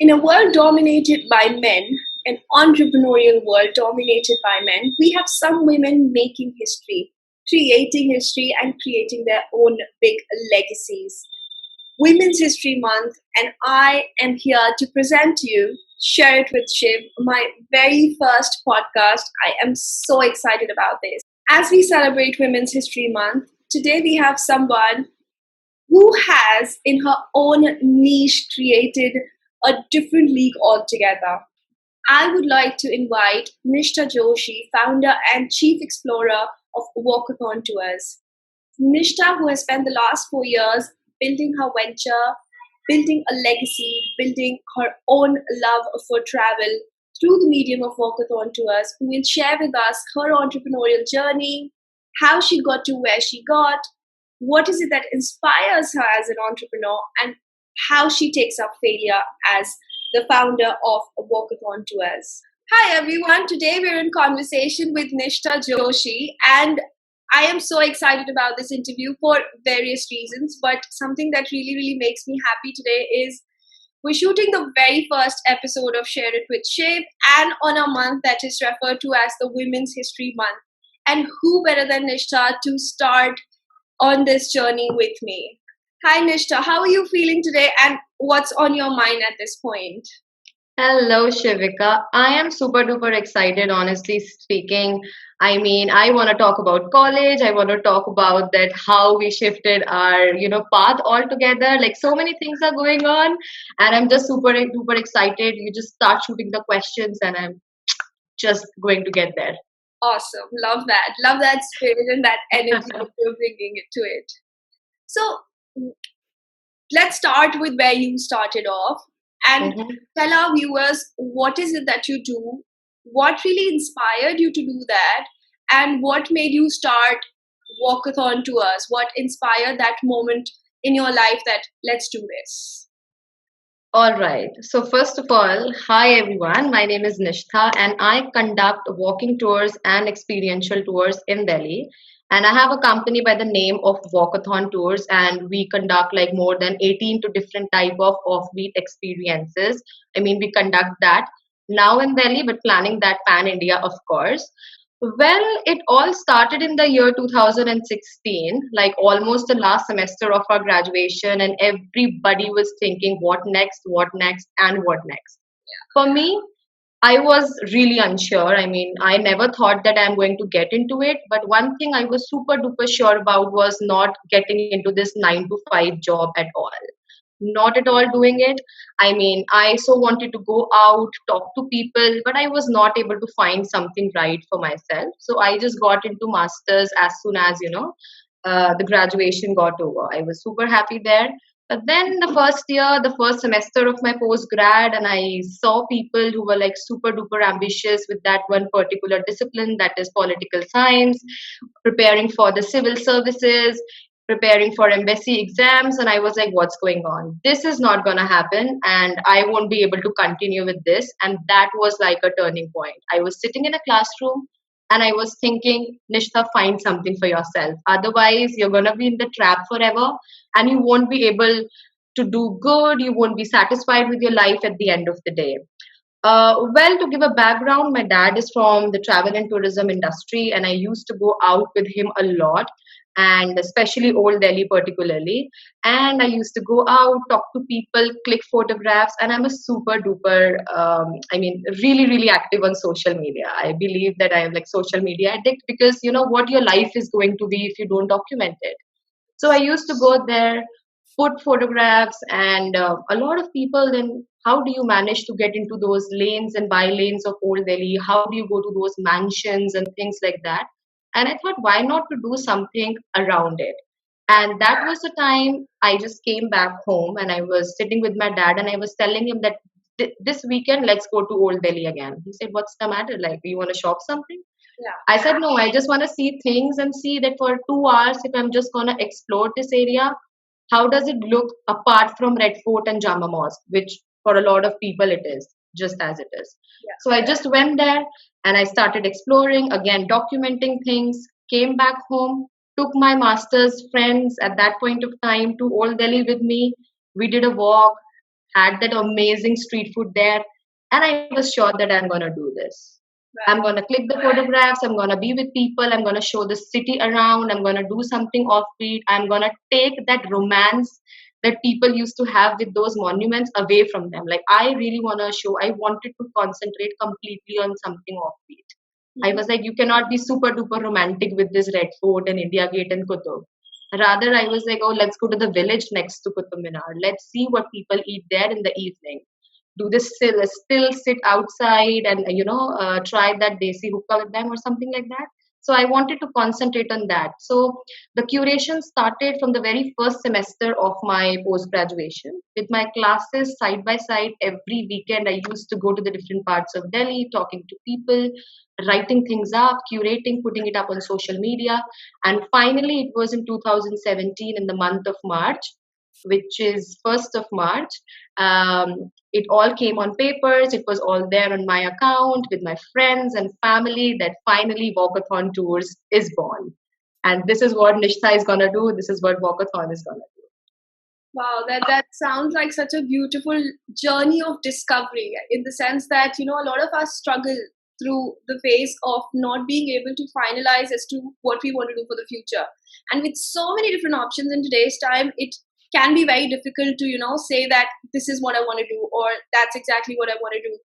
In a world dominated by men, an entrepreneurial world dominated by men, we have some women making history, creating history, and creating their own big legacies. Women's History Month, and I am here to present to you Share It with Shiv, my very first podcast. I am so excited about this. As we celebrate Women's History Month, today we have someone who has, in her own niche, created a different league altogether. I would like to invite Nishtha Joshi, founder and chief explorer of Walkathon to us. Nishtha, who has spent the last 4 years building her venture, building a legacy, building her own love for travel through the medium of Walkathon to us, who will share with us her entrepreneurial journey, how she got to where she got, what is it that inspires her as an entrepreneur, and how she takes up failure as the founder of Walkathon to us. Hi everyone, today we're in conversation with Nishtha Joshi, and I am so excited about this interview for various reasons, but something that really makes me happy today is we're shooting the very first episode of Share It with Shiv, and on a month that is referred to as the Women's History Month. And who better than Nishtha to start on this journey with me? Hi Nishtha, how are you feeling today, and what's on your mind at this point? Hello, Shivika. I am super duper excited, honestly speaking. I want to talk about college. I want to talk about that how we shifted our, path altogether. Like so many things are going on, and I'm just super duper excited. You just start shooting the questions, and I'm just going to get there. Awesome. Love that. Love that spirit and that energy that you're bringing it to it. So let's start with where you started off and tell our viewers what is it that you do, what really inspired you to do that, and what made you start Walkathon to us, what inspired that moment in your life that let's do this. All right. So first of all, hi everyone. My name is Nishtha and I conduct walking tours and experiential tours in Delhi. And I have a company by the name of Walkathon Tours, and we conduct like more than 18 to different type of offbeat experiences. We conduct that now in Delhi, but planning that pan India, of course. Well, it all started in the year 2016, like almost the last semester of our graduation, and everybody was thinking, what next, and what next. For me, I was really unsure. I never thought that I'm going to get into it, but one thing I was super duper sure about was not getting into this 9 to 5 job at all. Not at all doing it. I so wanted to go out, talk to people, but I was not able to find something right for myself. So I just got into masters as soon as the graduation got over. I was super happy there. But then the first year, the first semester of my post grad, and I saw people who were like super duper ambitious with that one particular discipline, that is political science, preparing for the civil services, preparing for embassy exams, and I was like, what's going on? This is not going to happen, and I won't be able to continue with this. And that was like a turning point. I was sitting in a classroom and I was thinking, Nishtha, find something for yourself. Otherwise, you're going to be in the trap forever and you won't be able to do good. You won't be satisfied with your life at the end of the day. Well, to give a background, my dad is from the travel and tourism industry, and I used to go out with him a lot, and especially Old Delhi particularly. And I used to go out, talk to people, click photographs, and I'm a super duper, really active on social media. I believe that I am like social media addict because you know what your life is going to be if you don't document it. So I used to go there, put photographs, and a lot of people then. How do you manage to get into those lanes and by lanes of Old Delhi? How do you go to those mansions and things like that? And I thought, why not to do something around it? And that was the time I just came back home and I was sitting with my dad and I was telling him that this weekend, let's go to Old Delhi again. He said, what's the matter? Like, do you want to shop something? Yeah. I said, no, I just want to see things and see that for 2 hours, if I'm just going to explore this area, how does it look apart from Red Fort and Jama Mosque, which for a lot of people it is, just as it is. Yeah. So I just went there and I started exploring, again, documenting things, came back home, took my master's friends at that point of time to Old Delhi with me. We did a walk, had that amazing street food there, and I was sure that I'm gonna do this. I'm Right. gonna click the photographs. I'm gonna be with people. I'm gonna show the city around. I'm gonna do something offbeat. I'm gonna take that romance that people used to have with those monuments away from them. Like I really wanna show. I wanted to concentrate completely on something offbeat. I Mhm. was like, you cannot be super duper romantic with this Red Fort and India Gate and Qutub. Rather, I was like, oh, let's go to the village next to Qutub Minar. Let's see what people eat there in the evening. Do this still sit outside and try that desi hookah with them or something like that. So I wanted to concentrate on that. So the curation started from the very first semester of my post graduation with my classes side by side. Every weekend I used to go to the different parts of Delhi, talking to people, writing things up, curating, putting it up on social media. And finally it was in 2017 in the month of March, which is 1st of March. It all came on papers. It was all there on my account with my friends and family that finally Walkathon Tours is born. And this is what Nishtha is going to do. This is what Walkathon is going to do. Wow, that sounds like such a beautiful journey of discovery in the sense that, a lot of us struggle through the phase of not being able to finalize as to what we want to do for the future. And with so many different options in today's time, it can be very difficult to, say that this is what I want to do or that's exactly what I want to do.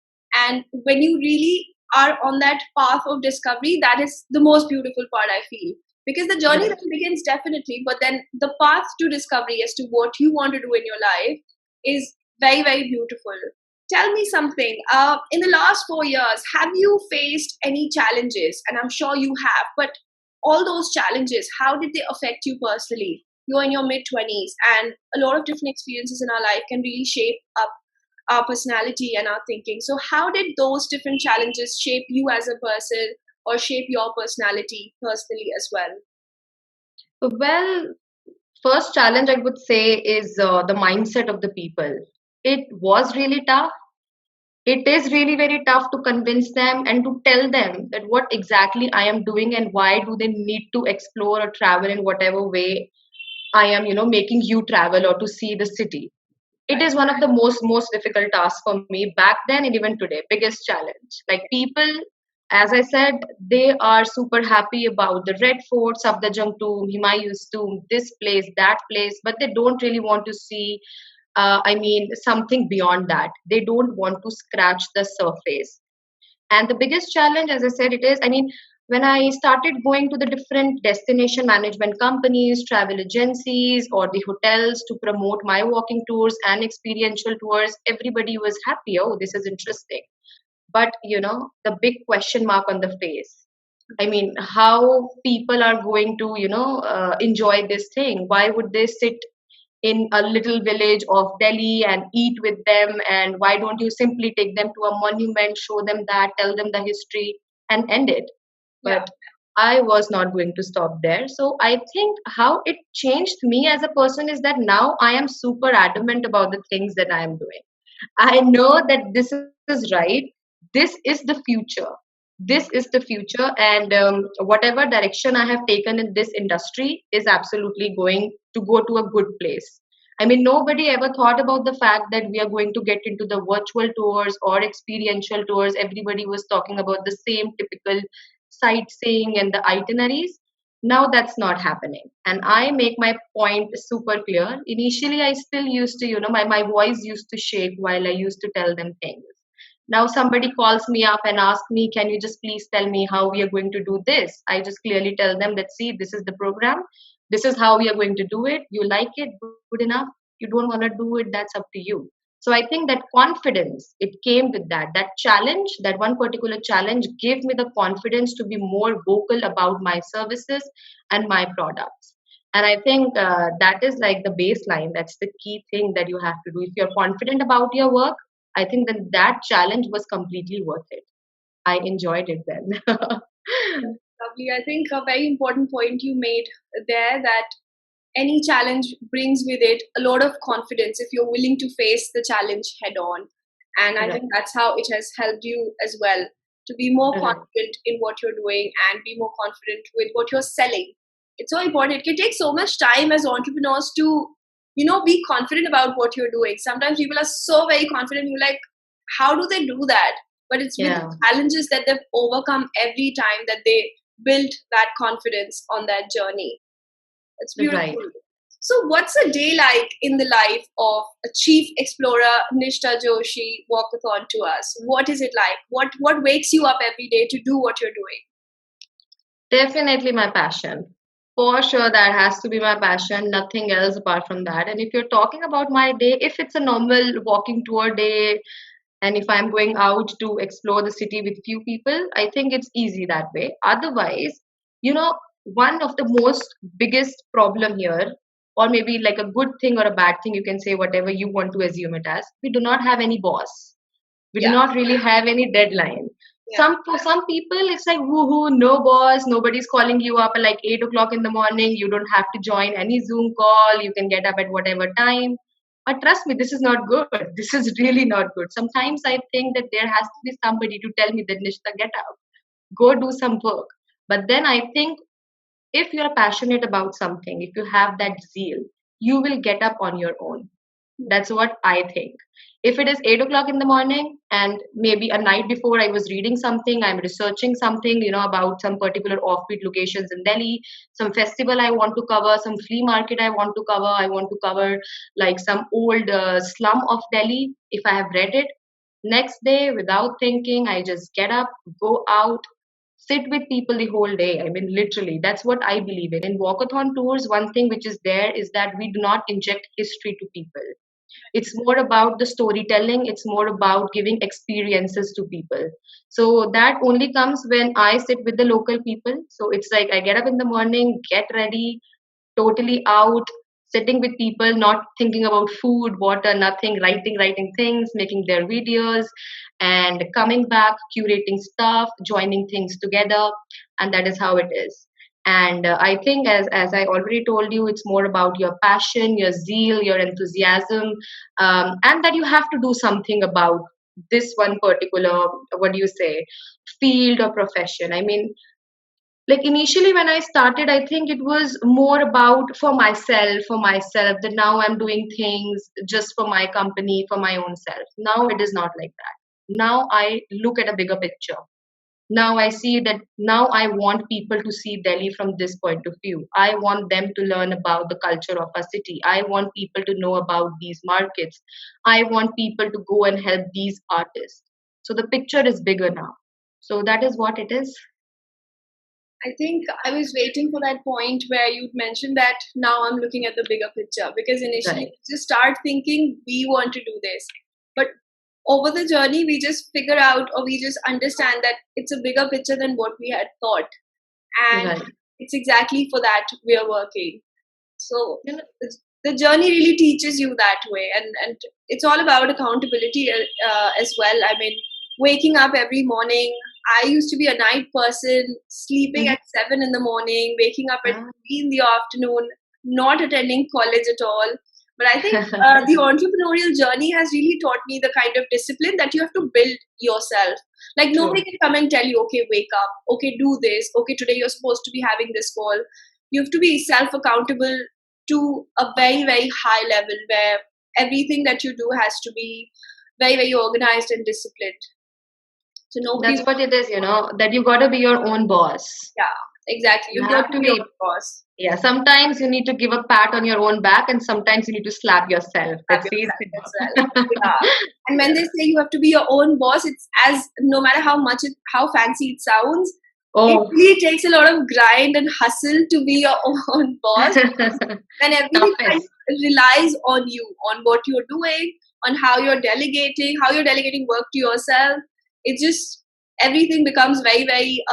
And when you really are on that path of discovery, that is the most beautiful part, I feel, because the journey Right. then begins definitely, but then the path to discovery as to what you want to do in your life is very, very beautiful. Tell me something. In the last 4 years, have you faced any challenges? And I'm sure you have, but all those challenges, how did they affect you personally? You're in your mid 20s, and a lot of different experiences in our life can really shape up our personality and our thinking. So, how did those different challenges shape you as a person or shape your personality personally as well? Well, first challenge I would say is the mindset of the people. It was really tough. It is really very tough to convince them and to tell them that what exactly I am doing and why do they need to explore or travel in whatever way I am, making you travel or to see the city. It Right. is one of the most difficult tasks for me back then and even today. Biggest challenge. Like people, as I said, they are super happy about the Red Fort, Safdarjung Tomb, Humayun's tomb, this place, that place, but they don't really want to see. Something beyond that. They don't want to scratch the surface. And the biggest challenge, as I said, it is, when I started going to the different destination management companies, travel agencies, or the hotels to promote my walking tours and experiential tours, everybody was happy. Oh, this is interesting. But, the big question mark on the face. How people are going to, enjoy this thing? Why would they sit in a little village of Delhi and eat with them? And why don't you simply take them to a monument, show them that, tell them the history, and end it? Yeah. But I was not going to stop there. So I think how it changed me as a person is that now I am super adamant about the things that I am doing. I know that this is right. This is the future. This is the future, and whatever direction I have taken in this industry is absolutely going to go to a good place. Nobody ever thought about the fact that we are going to get into the virtual tours or experiential tours. Everybody was talking about the same typical sightseeing and the itineraries. Now that's not happening. And I make my point super clear. Initially, I still used to, my voice used to shake while I used to tell them things. Now somebody calls me up and asks me, can you just please tell me how we are going to do this? I just clearly tell them that, see, this is the program. This is how we are going to do it. You like it? Good enough. You don't want to do it? That's up to you. So I think that confidence, it came with that. That challenge, that one particular challenge gave me the confidence to be more vocal about my services and my products. And I think that is like the baseline. That's the key thing that you have to do. If you're confident about your work, I think then that challenge was completely worth it. I enjoyed it then. Lovely. I think a very important point you made there, that any challenge brings with it a lot of confidence if you're willing to face the challenge head on. And I Right. think that's how it has helped you as well to be more Right. confident in what you're doing and be more confident with what you're selling. It's so important. It can take so much time as entrepreneurs to be confident about what you're doing. Sometimes people are so very confident, you're like, how do they do that? But it's with the Yeah, challenges that they've overcome every time that they built that confidence on that journey. It's right. beautiful. So, what's a day like in the life of a chief explorer, Nishtha Joshi, Walkathon to us? What is it like? What wakes you up every day to do what you're doing? Definitely my passion. For sure, that has to be my passion, nothing else apart from that. And if you're talking about my day, if it's a normal walking tour day, and if I'm going out to explore the city with few people, I think it's easy that way. Otherwise, one of the most biggest problem here, or maybe like a good thing or a bad thing, you can say whatever you want to assume it as, we do not have any boss. We do Yeah, not really have any deadline. yeah, For some people it's like woohoo, no boss, nobody's calling you up at like 8 o'clock in the morning. You don't have to join any Zoom call. You can get up at whatever time. But trust me, this is not good. This is really not good. Sometimes I think that there has to be somebody to tell me that Nishtha, get up, go do some work. But then I think if you're passionate about something, if you have that zeal, you will get up on your own. That's what I think. If it is 8 o'clock in the morning and maybe a night before I was reading something, I'm researching something, about some particular offbeat locations in Delhi, some festival I want to cover, some flea market I want to cover like some old slum of Delhi. If I have read it, next day without thinking, I just get up, go out, sit with people the whole day. I mean, literally, that's what I believe in. In walkathon tours, one thing which is there is that we do not inject history to people. It's more about the storytelling, it's more about giving experiences to people. So that only comes when I sit with the local people. So it's like I get up in the morning, get ready, totally out, sitting with people, not thinking about food, water, nothing, writing things, making their videos, and coming back, curating stuff, joining things together, and that is how it is. And I think, as I already told you, it's more about your passion, your zeal, your enthusiasm, and that you have to do something about this one particular, what do you say, field or profession. I mean, like initially when I started, I think it was more about for myself, that now I'm doing things just for my company, for my own self. Now it is not like that. Now I look at a bigger picture. Now I see that now I want people to see Delhi from this point of view. I want them to learn about the culture of our city. I want people to know about these markets. I want people to go and help these artists. So the picture is bigger now. So that is what it is. I think I was waiting for that point where you'd mentioned that now I'm looking at the bigger picture, because initially Right. we just start thinking we want to do this. But over the journey, we just figure out, or we just understand that it's a bigger picture than what we had thought. And Right. it's exactly for that we are working. So You know, the journey really teaches you that way, and it's all about accountability as well. I mean, waking up every morning. I used to be a night person, sleeping mhm. at 7 in the morning, waking up at Ah. 3 in the afternoon, not attending college at all. But I think the entrepreneurial journey has really taught me the kind of discipline that you have to build yourself. Like nobody True. can come and tell you, okay, wake up, okay, do this, okay, today you're supposed to be having this call. You have to be self accountable to a very, very high level where everything that you do has to be very, very organized and disciplined. So That's nobody, what it is, that you got to be your own boss. yeah, exactly. You You've got have to to be your be, own boss. yeah, sometimes you need to give a pat on your own back and sometimes you need to slap yourself. Have That's the yourself as well. thing. Yeah. And when they Yeah. say you have to be your own boss, it's as no matter how much how fancy it sounds, it Oh, really takes a lot of grind and hustle to be your own boss. And everything kind toughest. of relies on you, on what you're doing, on how you're delegating work to yourself. It just everything becomes very, very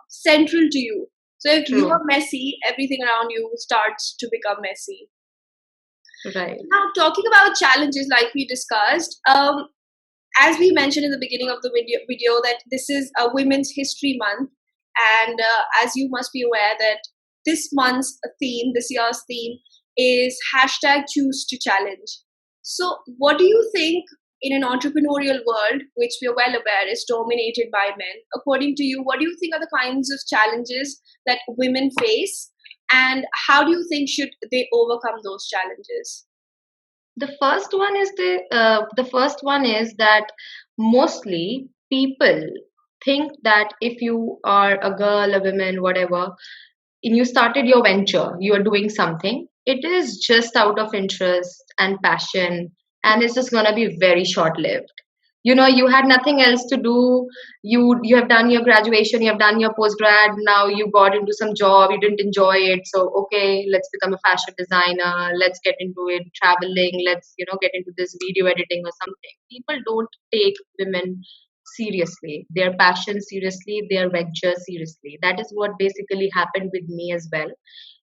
central to you. So if you are True. messy, everything around you starts to become messy. Right. Now, talking about challenges like we discussed, as we mentioned in the beginning of the video that this is a Women's History Month, and as you must be aware that this year's theme is hashtag Choose to Challenge. So, what do you think in an entrepreneurial world, which we are well aware is dominated by men? According to you, what do you think are the kinds of challenges that women face, and how do you think should they overcome those challenges? The first one is that mostly people think that if you are a girl, a woman, whatever, and you started your venture, you are doing something, it is just out of interest and passion, and it's just going to be very short lived. You had nothing else to do. You have done your graduation, you have done your post grad, now you got into some job, you didn't enjoy it, so okay, let's become a fashion designer, let's get into it, traveling, let's get into this video editing or something. People don't take women seriously, their passion seriously, their venture seriously. That is what basically happened with me as well.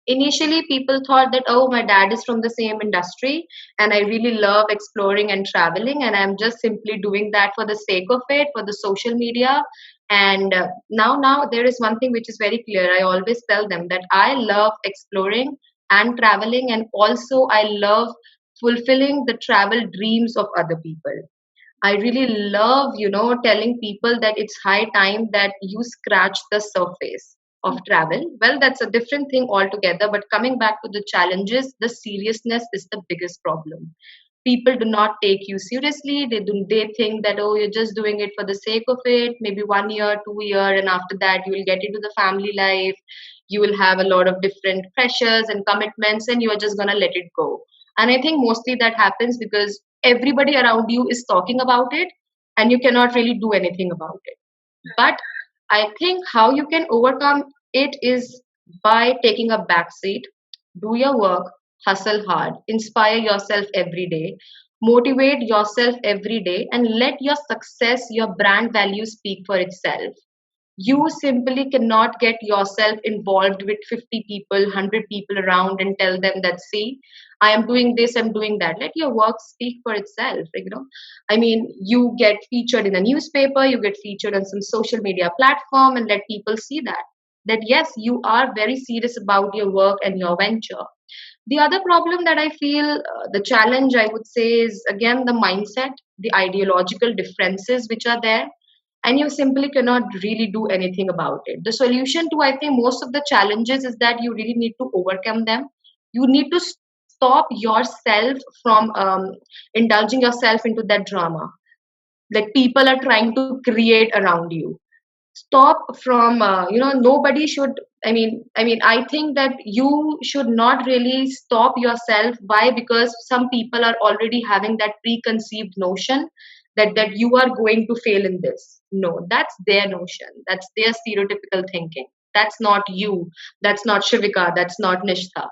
Initially, people thought that, oh, my dad is from the same industry and I really love exploring and traveling, and I'm just simply doing that for the sake of it, for the social media. And now there is one thing which is very clear. I always tell them that I love exploring and traveling, and also I love fulfilling the travel dreams of other people. I really love, telling people that it's high time that you scratch the surface of travel. Well, that's a different thing altogether. But coming back to the challenges, the seriousness is the biggest problem. People do not take you seriously. They think that, oh, you're just doing it for the sake of it. Maybe 1 year, 2 year, and after that you will get into the family life. You will have a lot of different pressures and commitments, and you are just gonna let it go. And I think mostly that happens because everybody around you is talking about it, and you cannot really do anything about it. But I think how you can overcome it is by taking a back seat, do your work, hustle hard, inspire yourself every day, motivate yourself every day, and let your success, your brand value speak for itself. You simply cannot get yourself involved with 50 people, 100 people around and tell them that, see, I am doing this, I'm doing that. Let your work speak for itself. I mean, you get featured in a newspaper, you get featured on some social media platform, and let people see that yes, you are very serious about your work and your venture. The other problem that I feel, the challenge I would say, is again the mindset, the ideological differences which are there, and you simply cannot really do anything about it. The solution to, I think, most of the challenges is that you really need to overcome them. You need to stop yourself from indulging yourself into that drama that people are trying to create around you. Stop from nobody should, I mean I think that you should not really stop yourself. Why? Because some people are already having that preconceived notion that you are going to fail in this. No, that's their notion, that's their stereotypical thinking. That's not you, that's not Shivika, that's not Nishtha.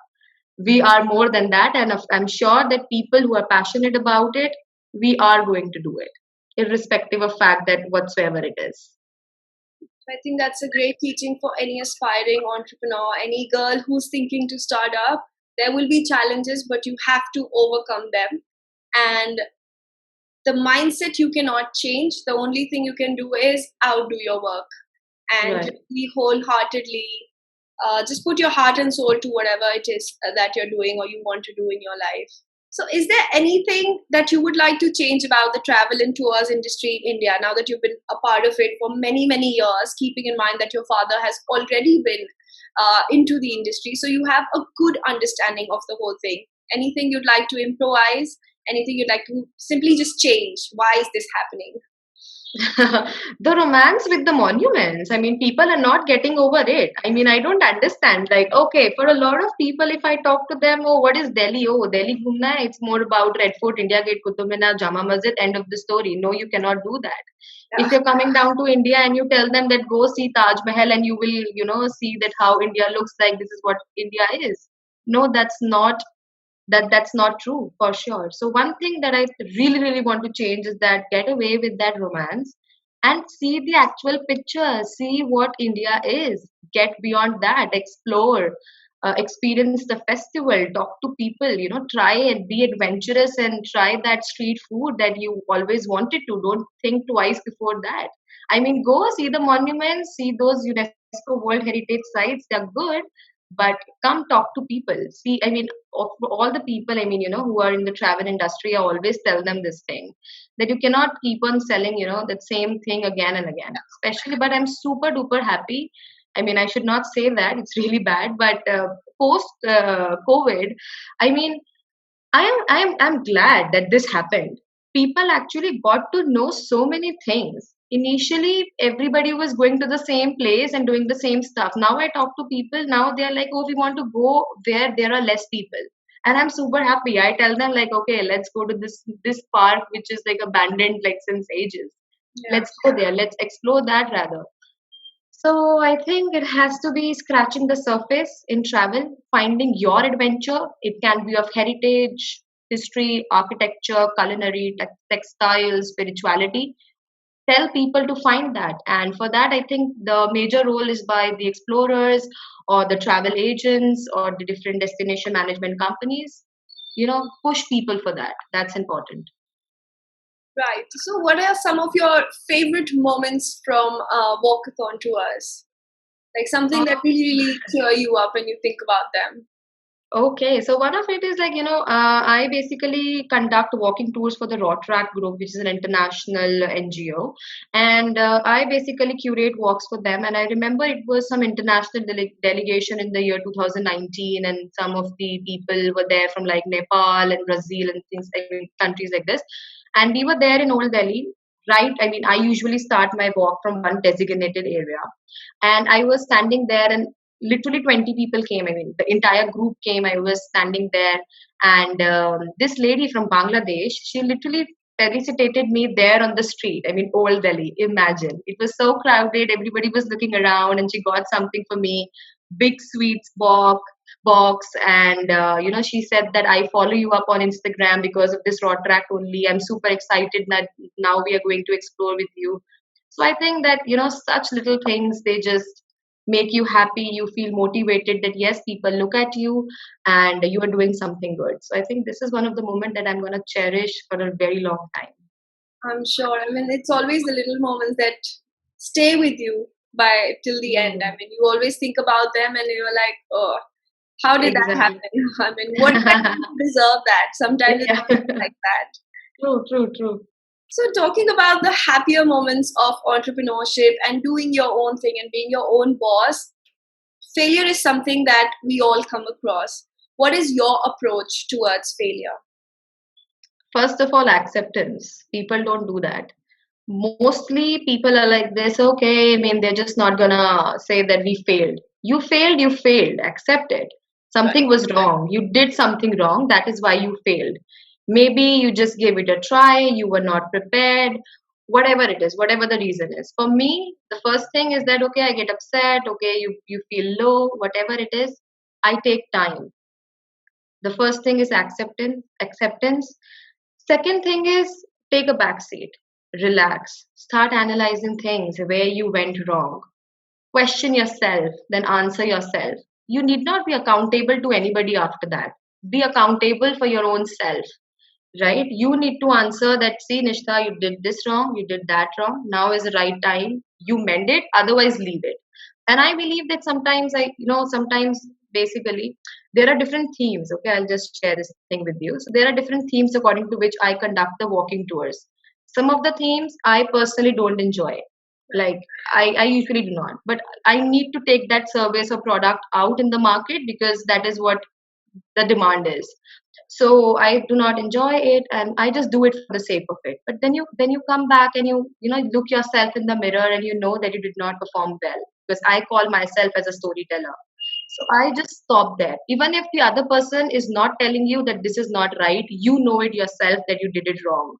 We are more than that, and I'm sure that people who are passionate about it, we are going to do it, irrespective of fact that whatsoever it is. I think that's a great teaching for any aspiring entrepreneur, any girl who's thinking to start up. There will be challenges, but you have to overcome them. And the mindset you cannot change. The only thing you can do is outdo your work and Right. be wholeheartedly, just put your heart and soul to whatever it is that you're doing or you want to do in your life. So, is there anything that you would like to change about the travel and tours industry in India now that you've been a part of it for many, many years, keeping in mind that your father has already been into the industry? So, you have a good understanding of the whole thing. Anything you'd like to improvise? Anything you'd like to simply just change? Why is this happening? The romance with the monuments. I mean, people are not getting over it. I mean, I don't understand. Like, okay, for a lot of people, if I talk to them, oh, what is Delhi? Oh, Delhi ghumna hai. It's more about Red Fort, India Gate, Qutub Minar, Jama Masjid, end of the story. No, you cannot do that. If Yeah. you're coming down to India and you tell them that go see Taj Mahal and you will, see that how India looks like, this is what India is. No, that's not true for sure. So one thing that I really want to change is that get away with that romance and see the actual picture, see what India is, get beyond that, explore, experience the festival, talk to people, try and be adventurous and try that street food that you always wanted to. Don't think twice before that. I mean, go see the monuments, see those UNESCO World Heritage sites, they're good, but come talk to people. See, I mean, of all the people, I mean, who are in the travel industry, I always tell them this thing, that you cannot keep on selling, that same thing again and again. Especially, but I'm super duper happy. I mean, I should not say that, it's really bad, but post COVID, I mean, I'm glad that this happened. People actually got to know so many things. Initially, everybody was going to the same place and doing the same stuff. Now I talk to people, now they're like, oh, we want to go where there are less people. And I'm super happy. I tell them like, okay, let's go to this park which is like abandoned like since ages. Yeah. Let's go there. Let's explore that rather. So I think it has to be scratching the surface in travel, finding your adventure. It can be of heritage, history, architecture, culinary, textiles, spirituality. Tell people to find that. And for that, I think the major role is by the explorers or the travel agents or the different destination management companies. Push people for that. That's important. Right. So, what are some of your favorite moments from Walkathon tours? Like something that really cheer you up when you think about them? Okay, so one of it is like, I basically conduct walking tours for the Rotaract Group, which is an international NGO. And I basically curate walks for them. And I remember it was some international delegation in the year 2019, and some of the people were there from like Nepal and Brazil and things like countries like this. And we were there in Old Delhi, right? I mean, I usually start my walk from one designated area. And I was standing there, and literally 20 people came. I mean, the entire group came. I was standing there, and this lady from Bangladesh, she literally felicitated me there on the street. I mean, Old Delhi, imagine. It was so crowded, everybody was looking around, and she got something for me, big sweets box. And she said that I follow you up on Instagram because of this raw track only. I'm super excited that now we are going to explore with you. So I think that, such little things, they just make you happy. You feel motivated that yes, people look at you and you are doing something good. So I think this is one of the moments that I'm going to cherish for a very long time. I'm sure. I mean, it's always the little moments that stay with you by till the end. I Mm, mean, you always think about them and you're like, oh, how did that exactly. happen? I mean, what did I do to deserve that? Sometimes it's Yeah. always like that. True, true, true. So, talking about the happier moments of entrepreneurship and doing your own thing and being your own boss, failure is something that we all come across. What is your approach towards failure? First of all, acceptance. People don't do that. Mostly people are like this, okay, I mean, they're just not gonna say that we failed. You failed, accept it. Right. Something was wrong. You did something wrong. That is why you failed. Maybe you just gave it a try, you were not prepared, whatever it is, whatever the reason is. For me, the first thing is that, okay, I get upset, okay, you feel low, whatever it is, I take time. The first thing is acceptance. Second thing is take a back seat, relax, start analyzing things where you went wrong. Question yourself, then answer yourself. You need not be accountable to anybody after that. Be accountable for your own self, right? You need to answer that, see, Nishtha, you did this wrong, you did that wrong. Now is the right time. You mend it, otherwise, leave it. And I believe that sometimes basically there are different themes. Okay, I'll just share this thing with you. So there are different themes according to which I conduct the walking tours. Some of the themes I personally don't enjoy. Like I usually do not, but I need to take that service or product out in the market because that is what the demand is. So I do not enjoy it, and I just do it for the sake of it. But then you come back and you look yourself in the mirror and you know that you did not perform well, because I call myself as a storyteller. So I just stop there. Even if the other person is not telling you that this is not right, you know it yourself that you did it wrong.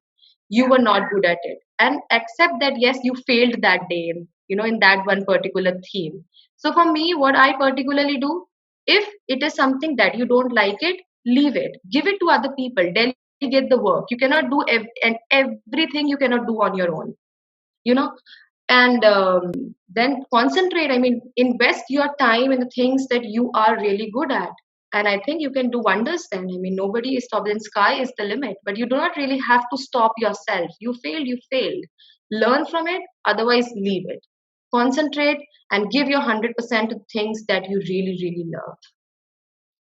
You were not good at it. And accept that yes, you failed that day in that one particular theme. So for me, what I particularly do, if it is something that you don't like it, leave it. Give it to other people. Delegate the work. You cannot do and everything you cannot do on your own. You know, and then concentrate. I mean, invest your time in the things that you are really good at, and I think you can do wonders then. I mean, nobody is stopped, and sky is the limit, but you do not really have to stop yourself. You failed, learn from it, otherwise leave it. Concentrate and give your 100% to things that you really really love.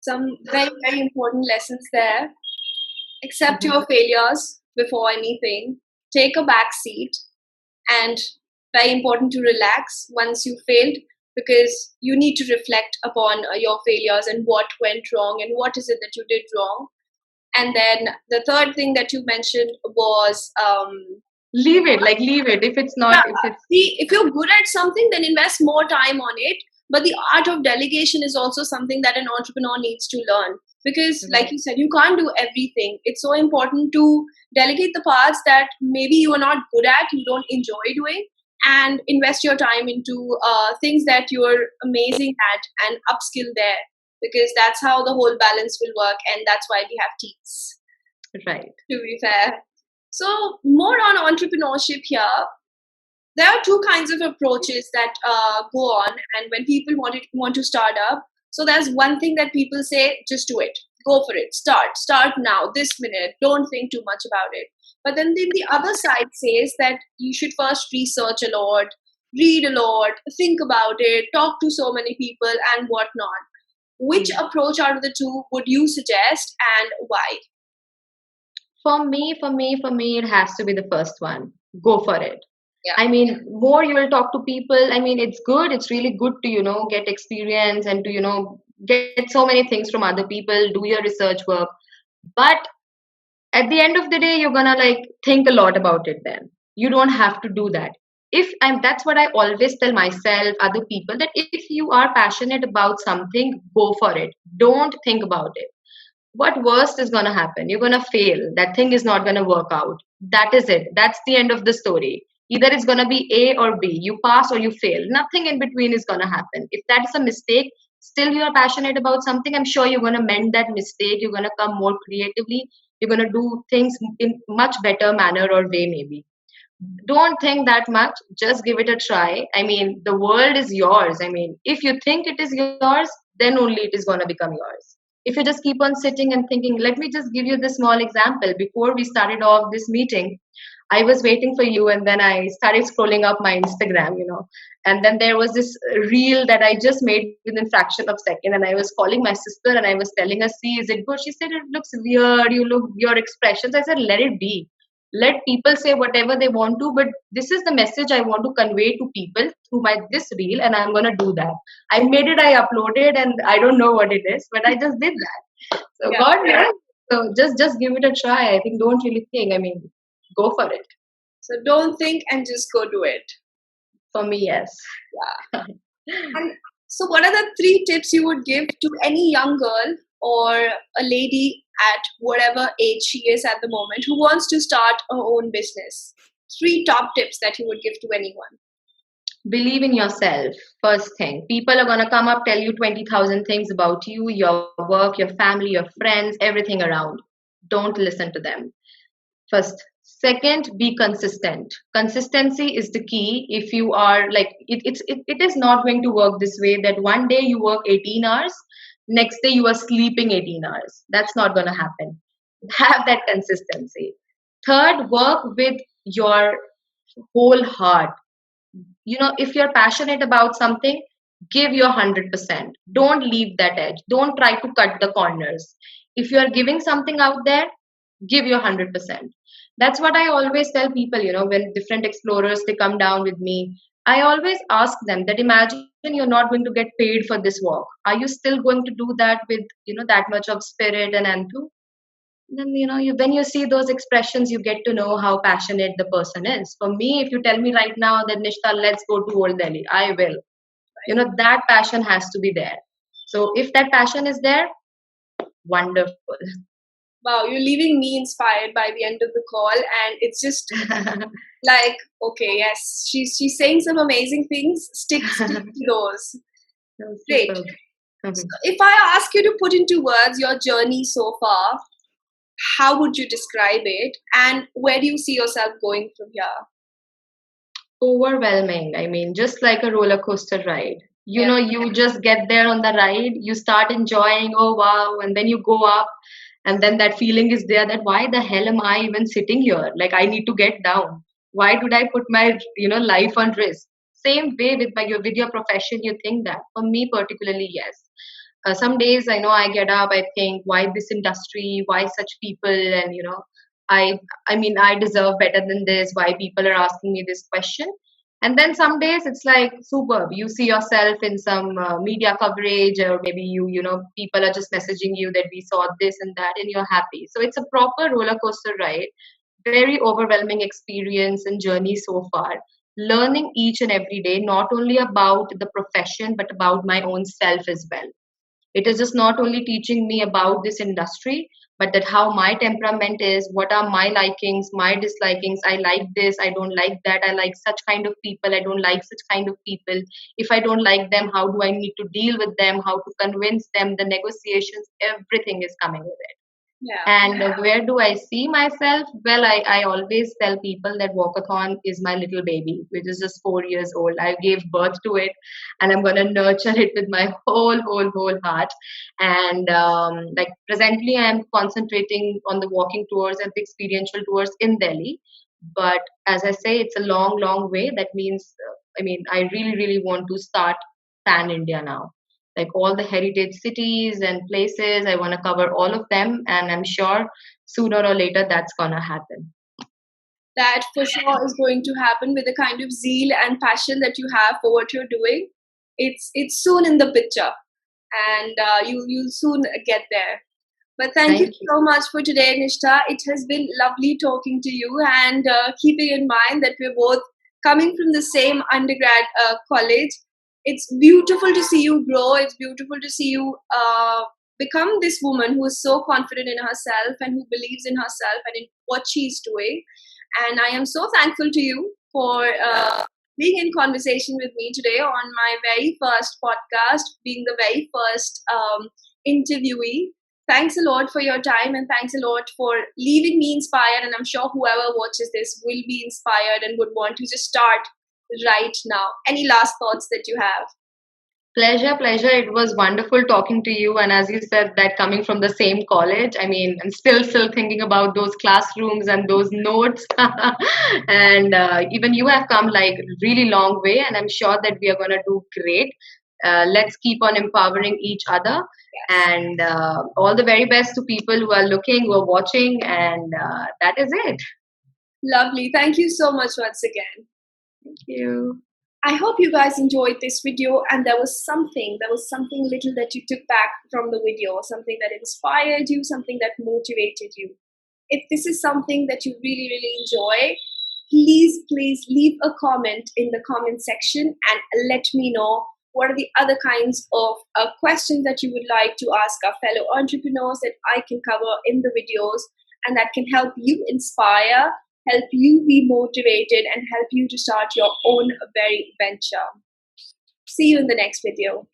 Some very, very important lessons there. Accept Mhm. your failures before anything. Take a back seat, and very important to relax once you failed, because you need to reflect upon your failures and what went wrong and what is it that you did wrong. And then the third thing that you mentioned was leave it if it's yeah, not, if it's see, if you're good at something, then invest more time on it. But the art of delegation is also something that an entrepreneur needs to learn. Because, like right. you said, you can't do everything. It's so important to delegate the parts that maybe you are not good at, you don't enjoy doing, and invest your time into things that you're amazing at and upskill there. Because that's how the whole balance will work, and that's why we have teams, Right. to be fair. So, more on entrepreneurship here, there are two kinds of approaches that go on, and when people want to start up, so there's one thing that people say, just do it, go for it, start now, this minute, don't think too much about it. But then the other side says that you should first research a lot, read a lot, think about it, talk to so many people and whatnot. Which Hmm. approach out of the two would you suggest, and why? For me, it has to be the first one. Go for it. Yeah. I mean, more you will talk to people. I mean, it's good. It's really good to, get experience and to, get so many things from other people, do your research work. But at the end of the day, you're gonna like think a lot about it then. You don't have to do that. If I'm, that's what I always tell myself, other people, that if you are passionate about something, go for it. Don't think about it. What worst is going to happen? You're going to fail. That thing is not going to work out. That is it. That's the end of the story. Either it's going to be A or B. You pass or you fail. Nothing in between is going to happen. If that is a mistake, still you are passionate about something, I'm sure you're going to mend that mistake. You're going to come more creatively. You're going to do things in much better manner or way, maybe. Don't think that much. Just give it a try. I mean, the world is yours. I mean, if you think it is yours, then only it is going to become yours. If you just keep on sitting and thinking, let me just give you this small example. Before we started off this meeting, I was waiting for you, and then I started scrolling up my Instagram, and then there was this reel that I just made within fraction of second, and I was calling my sister and I was telling her, see, is it good? She said, it looks weird, you look, your expressions. I said, let it be. Let people say whatever they want to, but this is the message I want to convey to people through my this reel, and I'm gonna do that. I made it, I uploaded, and I don't know what it is, but I just did that. So Yeah. God, so just give it a try. I think don't really think. I mean, go for it. So don't think and just go do it. For me, yes. Yeah. And so, what are the three tips you would give to any young girl or a lady at whatever age she is at the moment who wants to start her own business? Three top tips that you would give to anyone. Believe in yourself. First thing. People are gonna come up, tell you 20,000 things about you, your work, your family, your friends, everything around. Don't listen to them. First. Second, be consistent. Consistency is the key. If you are like it is not going to work this way that one day you work 18 hours, next day you are sleeping 18 hours. That's not going to happen. Have that consistency. Third, work with your whole heart. If you're passionate about something, give your 100%. Don't leave that edge. Don't try to cut the corners. If you're giving something out there, give your 100%. That's what I always tell people, when different explorers they come down with me. I always ask them that, imagine you're not going to get paid for this walk. Are you still going to do that with that much of spirit and enthu? Then when you see those expressions, you get to know how passionate the person is. For me, if you tell me right now that, Nishtha, let's go to Old Delhi, I will. That passion has to be there. So if that passion is there, wonderful. Wow, you're leaving me inspired by the end of the call, and it's just like, okay, yes, she's saying some amazing things. Stick to those. Great. Superb. So if I ask you to put into words your journey so far, how would you describe it, and where do you see yourself going from here? Overwhelming. I mean, just like a roller coaster ride. Yeah. You just get there on the ride, you start enjoying, oh wow, and then you go up, and then that feeling is there that why the hell am I even sitting here? Like, I need to get down. Why did I put my life on risk? Same way with your profession, you think that. For me particularly, yes. Some days I know I get up, I think, why this industry, why such people, and I I mean, I deserve better than this. Why people are asking me this question? And then some days it's like superb. You see yourself in some media coverage, or maybe people are just messaging you that we saw this and that, and you're happy. So it's a proper roller coaster ride, very overwhelming experience and journey so far. Learning each and every day, not only about the profession, but about my own self as well. It is just not only teaching me about this industry, but that how my temperament is, what are my likings, my dislikings. I like this, I don't like that, I like such kind of people, I don't like such kind of people. If I don't like them, how do I need to deal with them, how to convince them, the negotiations, everything is coming with it. Yeah. And where do I see myself? Well, I always tell people that Walkathon is my little baby, which is just 4 years old. I gave birth to it, and I'm going to nurture it with my whole heart. And like presently, I am concentrating on the walking tours and the experiential tours in Delhi. But as I say, it's a long way. That means, I really want to start pan India now, like all the heritage cities and places. I want to cover all of them, and I'm sure sooner or later that's gonna happen. That for sure is going to happen with the kind of zeal and passion that you have for what you're doing. It's soon in the picture, and you'll soon get there. But thank you Thank you. so much for today, Nishtha. It has been lovely talking to you, and keeping in mind that we're both coming from the same undergrad college. It's beautiful to see you grow. It's beautiful to see you become this woman who is so confident in herself and who believes in herself and in what she's doing. And I am so thankful to you for being in conversation with me today on my very first podcast, being the very first interviewee. Thanks a lot for your time, and thanks a lot for leaving me inspired. And I'm sure whoever watches this will be inspired and would want to just start right now. Any last thoughts that you have? Pleasure. It was wonderful talking to you. And as you said, that coming from the same college, I'm still thinking about those classrooms and those notes. And even you have come like really long way, and I'm sure that we are gonna do great. Let's keep on empowering each other, Yes. and all the very best to people who are looking, who are watching, and that is it. Lovely. Thank you so much once again. Thank you. I hope you guys enjoyed this video and there was something little that you took back from the video, something that inspired you, something that motivated you. If this is something that you really enjoy, please leave a comment in the comment section and let me know what are the other kinds of questions that you would like to ask our fellow entrepreneurs that I can cover in the videos and that can help you inspire, help you be motivated, and help you to start your own very venture. See you in the next video.